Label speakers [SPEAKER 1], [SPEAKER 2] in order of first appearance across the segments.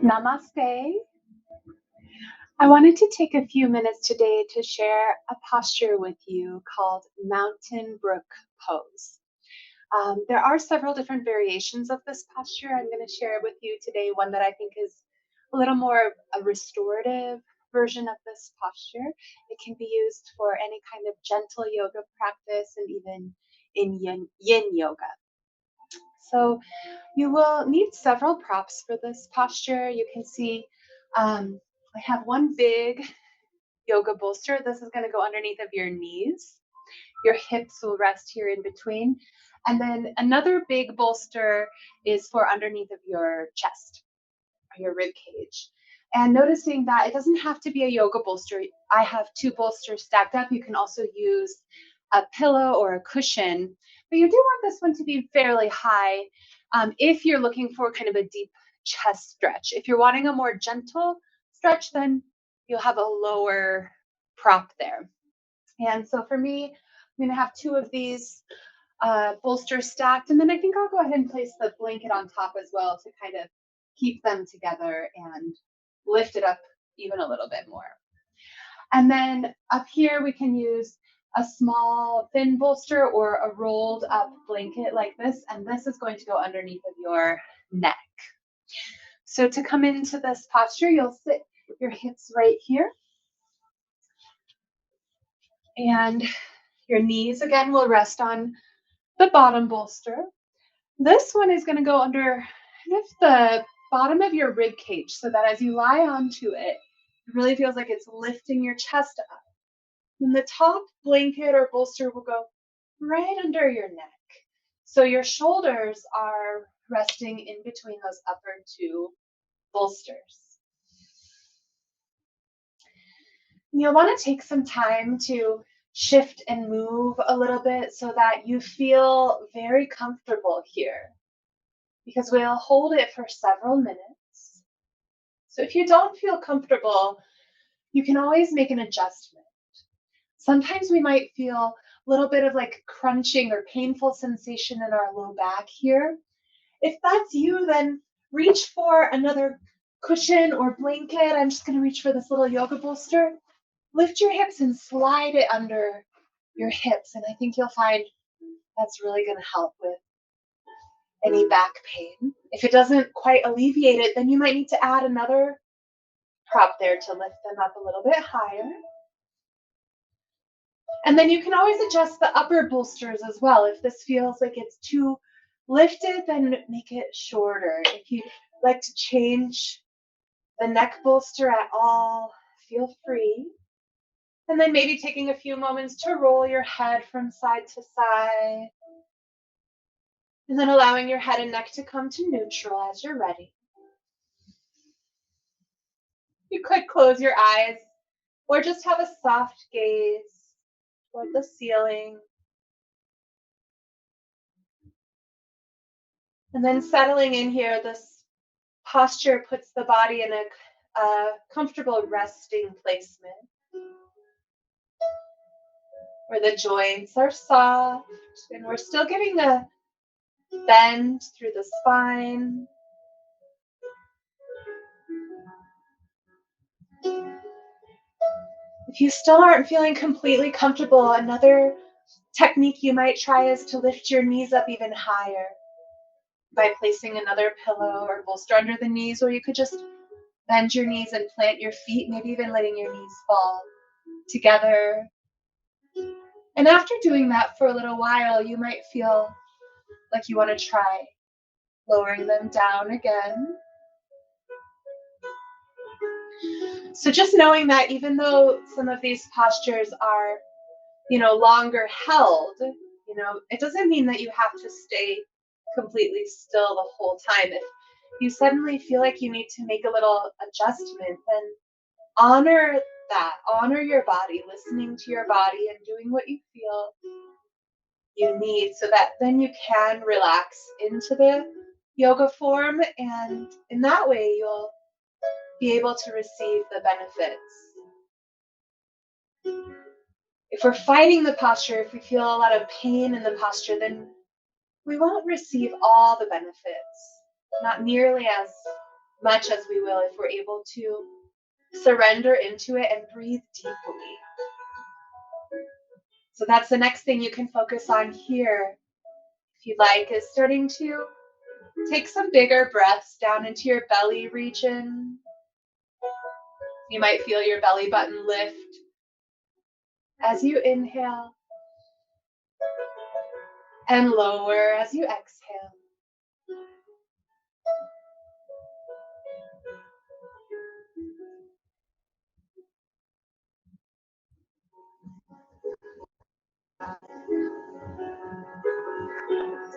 [SPEAKER 1] Namaste. I wanted to take a few minutes today to share a posture with you called Mountain Brook Pose. There are several different variations of this posture. I'm going to share with you today one that I think is a little more a restorative version of this posture. It can be used for any kind of gentle yoga practice and even in yin yoga. So you will need several props for this posture. You can see I have one big yoga bolster. This is going to go underneath of your knees. Your hips will rest here in between. And then another big bolster is for underneath of your chest or your rib cage. And noticing that it doesn't have to be a yoga bolster. I have two bolsters stacked up. You can also use a pillow or a cushion, but you do want this one to be fairly high if you're looking for kind of a deep chest stretch. If you're wanting a more gentle stretch, then you'll have a lower prop there. And so for me, I'm going to have two of these bolsters stacked, and then I think I'll go ahead and place the blanket on top as well to kind of keep them together and lift it up even a little bit more. And then up here, we can use a small thin bolster or a rolled up blanket like this, and this is going to go underneath of your neck. So to come into this posture, you'll sit your hips right here, and your knees again will rest on the bottom bolster. This one is going to go under kind of the bottom of your rib cage so that as you lie onto it, it really feels like it's lifting your chest up. And the top blanket or bolster will go right under your neck. So your shoulders are resting in between those upper two bolsters. And you'll want to take some time to shift and move a little bit so that you feel very comfortable here, because we'll hold it for several minutes. So if you don't feel comfortable, you can always make an adjustment. Sometimes we might feel a little bit of like crunching or painful sensation in our low back here. If that's you, then reach for another cushion or blanket. I'm just going to reach for this little yoga bolster. Lift your hips and slide it under your hips. And I think you'll find that's really going to help with any back pain. If it doesn't quite alleviate it, then you might need to add another prop there to lift them up a little bit higher. And then you can always adjust the upper bolsters as well. If this feels like it's too lifted, then make it shorter. If you like to change the neck bolster at all, feel free. And then maybe taking a few moments to roll your head from side to side. And then allowing your head and neck to come to neutral as you're ready. You could close your eyes or just have a soft gaze toward the ceiling. And then settling in here, this posture puts the body in a comfortable resting placement where the joints are soft and we're still getting a bend through the spine. If you still aren't feeling completely comfortable, another technique you might try is to lift your knees up even higher by placing another pillow or bolster under the knees, or you could just bend your knees and plant your feet, maybe even letting your knees fall together. And after doing that for a little while, you might feel like you want to try lowering them down again. So just knowing that even though some of these postures are, longer held, it doesn't mean that you have to stay completely still the whole time. If you suddenly feel like you need to make a little adjustment, then honor that. Honor your body, listening to your body and doing what you feel you need so that then you can relax into the yoga form, and in that way you'll be able to receive the benefits. If we're fighting the posture, if we feel a lot of pain in the posture, then we won't receive all the benefits, not nearly as much as we will if we're able to surrender into it and breathe deeply. So that's the next thing you can focus on here, if you'd like, is starting to take some bigger breaths down into your belly region. You might feel your belly button lift as you inhale and lower as you exhale.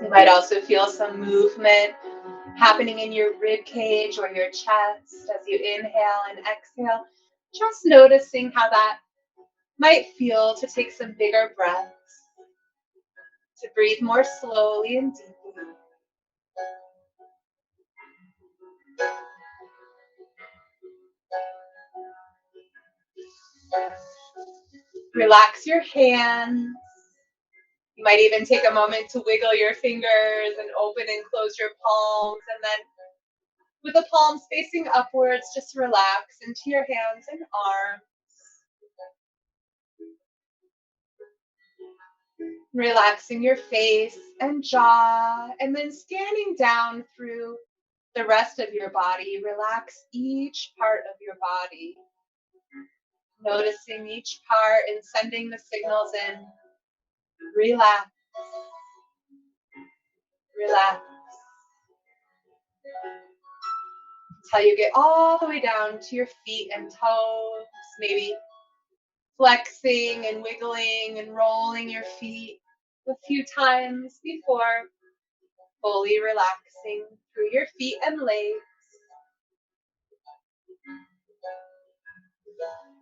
[SPEAKER 1] You might also feel some movement happening in your rib cage or your chest as you inhale and exhale. Just noticing how that might feel to take some bigger breaths, to breathe more slowly and deeply. Relax your hands. You might even take a moment to wiggle your fingers and open and close your palms. And then with the palms facing upwards, just relax into your hands and arms. Relaxing your face and jaw, and then scanning down through the rest of your body. Relax each part of your body. Noticing each part and sending the signals in. Relax, relax. Until you get all the way down to your feet and toes, maybe flexing and wiggling and rolling your feet a few times before fully relaxing through your feet and legs.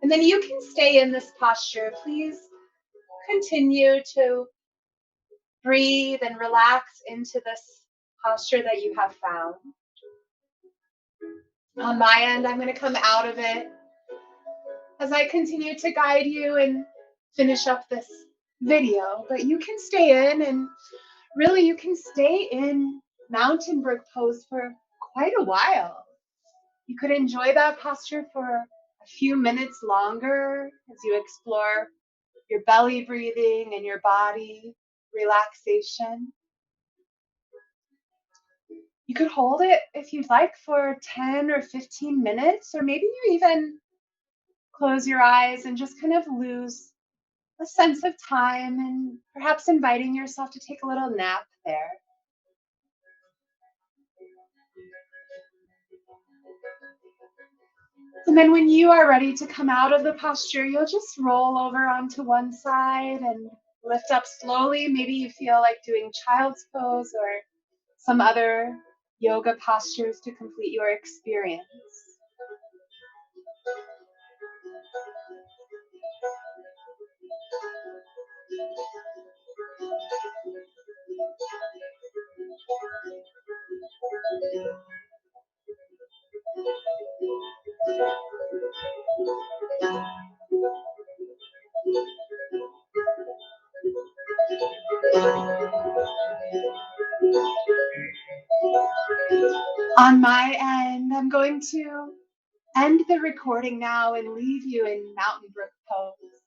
[SPEAKER 1] And then you can stay in this posture. Please continue to breathe and relax into this posture that you have found. On my end, I'm going to come out of it as I continue to guide you and finish up this video. But you can stay in, and really you can stay in Mountain Brook Pose for quite a while. You could enjoy that posture for a few minutes longer as you explore your belly breathing and your body relaxation. You could hold it if you'd like for 10 or 15 minutes, or maybe you even close your eyes and just kind of lose a sense of time and perhaps inviting yourself to take a little nap there. And then when you are ready to come out of the posture, you'll just roll over onto one side and lift up slowly. Maybe you feel like doing child's pose or some other yoga postures to complete your experience. On my end, I'm going to end the recording now and leave you in Mountain Brook Pose.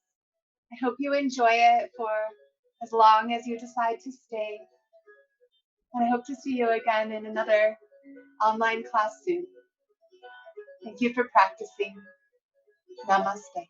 [SPEAKER 1] I hope you enjoy it for as long as you decide to stay. And I hope to see you again in another online class soon. Thank you for practicing. Namaste.